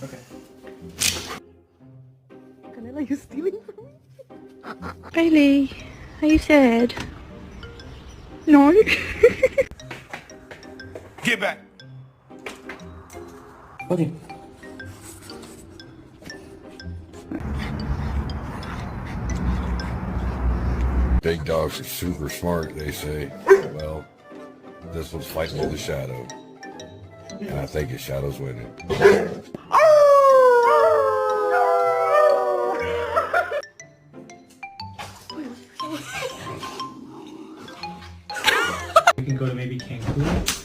Okay. Canela, you stealing from me? Bailey, are you sad? No? Get back! Okay. Big dogs are super smart, they say. Well, this one's fighting with the shadow. And I think his shadow's winning. We can go to maybe Cancun.